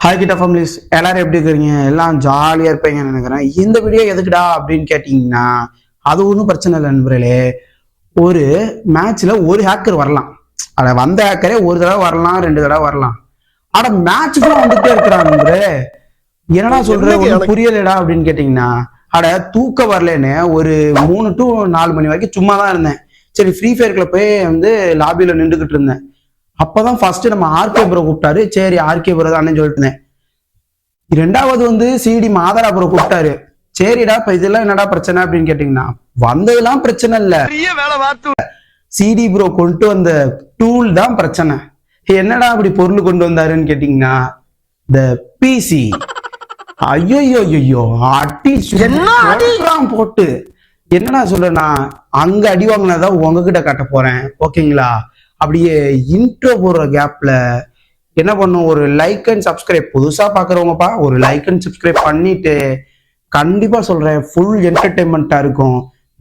Hi கிட்ட families எல்லாரும் எப்படி இருக்கிறீங்க? எல்லாம் ஜாலியாக இருப்பீங்கன்னு நினைக்கிறேன். இந்த வீடியோ எதுக்குடா அப்படின்னு கேட்டிங்கன்னா, அது ஒன்றும் பிரச்சனை இல்லை நண்பர்களே. ஒரு மேட்ச்ல ஒரு ஹேக்கர் வரலாம். அட வந்த ஹேக்கரே ஒரு தடவை வரலாம், 2 தடவை வரலாம். ஆட மேட்சுக்குலாம் வந்துட்டே இருக்கிறான் நண்பரே. என்னடா சொல்ற, ஒன்றும் புரியலடா அப்படின்னு கேட்டிங்கன்னா, அட தூக்க வரலன்னு ஒரு 3 to 4 மணி வரைக்கும் சும்மா தான் இருந்தேன். சரி, ஃப்ரீ ஃபயர்க்குள்ள போய் லாபியில் நின்றுக்கிட்டு இருந்தேன். அப்பதான் ஃபர்ஸ்ட் நம்ம ஆர்கே ப்ரோ கூப்பிட்டாரு. சரி, ஆர்கே ப்ரோ தான் சொல்லிட்டு இருந்தேன். ரெண்டாவது சிடி மாதரா ப்ரோ கூப்பிட்டாரு. சரிடா, இப்ப இதெல்லாம் என்னடா பிரச்சனை அப்படின்னு கேட்டீங்கன்னா, வந்ததெல்லாம் பிரச்சனை இல்ல, சிடி ப்ரோ கொண்டு வந்த டூல் தான் பிரச்சனை. என்னடா அப்படி பொருள் கொண்டு வந்தாருன்னு கேட்டீங்கன்னா, இந்த பிசி. ஐயோ ஐயோ அடி போட்டு என்னடா சொல்றேன்னா, அங்க அடி வாங்கினதான் உங்ககிட்ட காட்ட போறேன், ஓகேங்களா? அப்படியே இன்ட்ரோ போடுற கேப்ல என்ன பண்ணும், ஒரு லைக் அண்ட் சப்ஸ்கிரைப். புதுசா பாக்குறவங்கப்பா ஒரு லைக் அண்ட் சப்ஸ்கிரைப் பண்ணிட்டு, கண்டிப்பா சொல்றேன், ஃபுல் என்டர்டைன்மெண்டா இருக்கும்,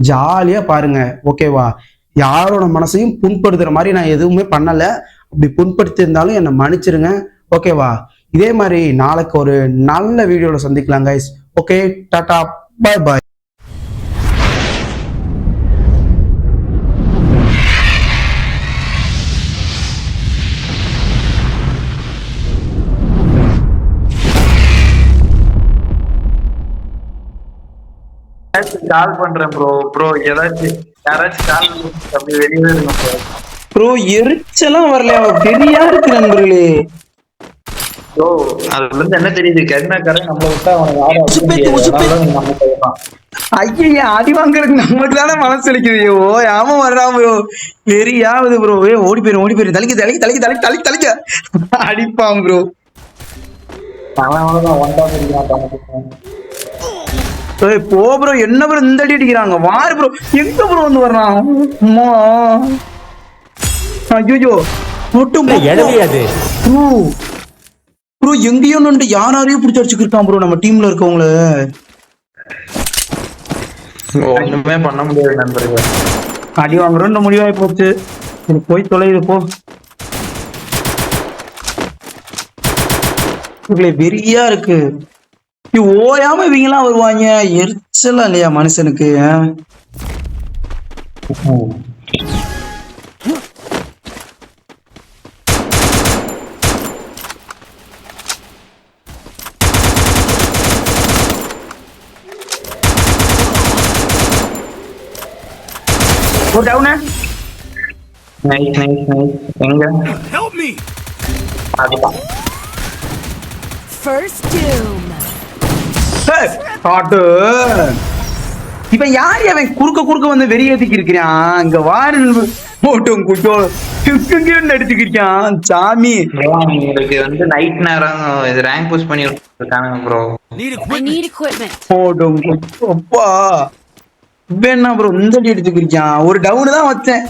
ஜாலியா பாருங்க, ஓகேவா? யாரோட மனசையும் புண்படுத்துற மாதிரி நான் எதுவுமே பண்ணல. அப்படி புண்படுத்தி இருந்தாலும் என்னை மன்னிச்சிருங்க, ஓகேவா? இதே மாதிரி நாளைக்கு ஒரு நல்ல வீடியோல சந்திக்கலாம் கைஸ். ஓகே, டாடா, பாய் பாய். கால் பண்றேன் ப்ரோ யாராச்சும் கால் அப்படி வெளியே இருக்கும் ப்ரோ. எரிச்சலாம் வரல, பெரியா இருக்கு நண்பர்களே. ப்ரோ அதுல இருந்து என்ன தெரியுது, கருணாக்காரன் நம்மள விட்டா ஐயா அடி வாங்குறதுக்கு நமக்கு தானே மனசு வலிக்குது. ஓ ஆமா வர்றா ப்ரோ, வெறியாவது ப்ரோ. ஓடி போயிரு தலைக்கு தலைக்கு தலைக்கு தலைக்கு தலைக்கு தலைக்க அடிப்பான் ப்ரோ. போ ப்ரோ, என்ன ப்ரோ இந்த அடி அடிக்கிறாங்க? வாரு ப்ரோ, எங்க ப்ரோ வந்து வர்றான்? ஐயோ மட்டும் ப்ரோ, எங்கேயோ நின்று யாரையும் பிடிச்சி அடிச்சுக்கிட்டான் ப்ரோ. நம்ம டீம்ல இருக்கவங்கள ஒண்ணுமே பண்ண முடியாது நண்பர்கள். அடி வாங்குறோம் முடிவாகி போச்சு. போய் தொலைது போ. வெறியா இருக்கு, ஓயாம இவங்கெல்லாம் வருவாங்க. எரிச்சலா இல்லையா மனுஷனுக்கு? இப்ப யாரு அவன் குறுக்க வந்து வெறியேத்திக்கு இருக்கிறான்? இங்க வாரு போட்டும் அடிச்சுக்கிட்டான் சாமி. உங்களுக்கு நைட் நேரம் இது ரேங்க் புஷ் பண்ணி இருக்கானுங்க ப்ரோ. போட்டும் அப்பா என்ன ப்ரோ இந்த அடி அடிச்சுக்கிட்டான்? ஒரு டவுன் தான் வச்சேன்.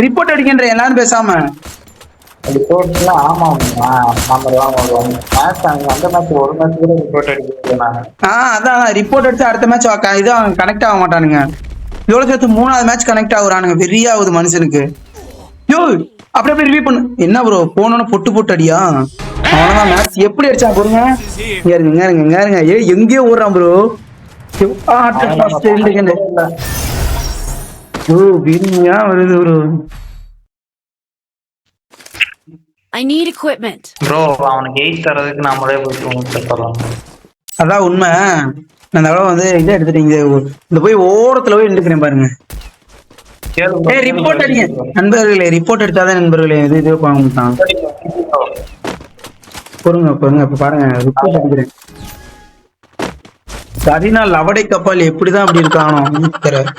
ரிப்போர்ட் அடிக்கின்ற எல்லாரும் பேசாம. அதான் ரிப்போர்ட் எடுத்து அடுத்த மேட்ச் இதான் கனெக்ட் ஆக மாட்டானுங்க. எவ்வளவு சேர்த்து 3வது மேட்ச் கனெக்ட் ஆகுறானுங்க. வெறியா ஆகுது மனுஷனுக்கு. யோ அப்படி ரிவ்யூ பண்ணு. என்ன ப்ரோ போனோன்னு பொட்டு அடியா? அவனதான் மேட்ச் எப்படி அடிச்சான் பாருங்க. இருங்க ஏ எங்கேயோ ஓடுறான் ப்ரோ. வருது bro. I need equipment. Bro, அவனுக்கு 8 தரதுக்கு நாமளே போய் சொல்லலாம். அதான் உண்மை. நான் இதை எடுத்துட்டீங்க. இந்த போய் ஓரத்துல போய் எடுக்கிறேன் பாருங்க. ரிப்போர்ட் அடிங்க நண்பர்களே, ரிப்போர்ட் எடுத்தாதான் நண்பர்களே இது வாங்க மாட்டான். பொறுங்க இப்ப பாருங்க, ரிப்போர்ட் அடிக்கிறேன். சரினா லவடை கப்பால் எப்படிதான் அப்படி இருக்கானோ தெரியல.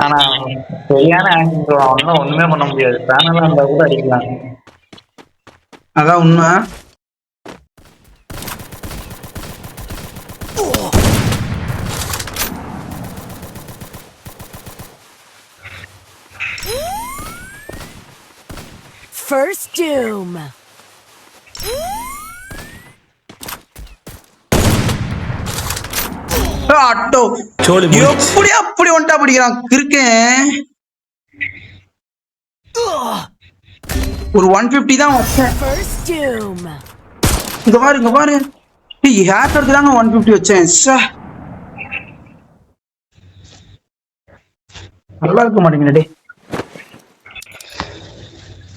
ஆனா சரியான ஆக்டிங் ஒண்ணுமே பண்ண முடியாது. பேனலா இருந்தா கூட அடிக்கலாம். அதான் உண்மை. First doom. எப்படி அப்படி ஒண்டா பிடிக்கிறான் இருக்கேன். ஒரு 150 தான் வச்சேன். First doom. இங்க பாரு ஹேக்கருக்கு தாங்க 150 வச்சேன். நல்லா இருக்க மாட்டேங்குது.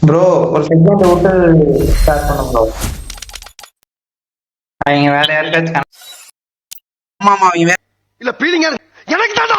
ப்ரோ ஒரு செக்மெண்ட் விட்டு ஸ்டார்ட் பண்ண ப்ரோ. அவங்க வேற யாருக்காச்சும் ஆமா அவங்க இல்ல பீலிங்க எனக்கு தான்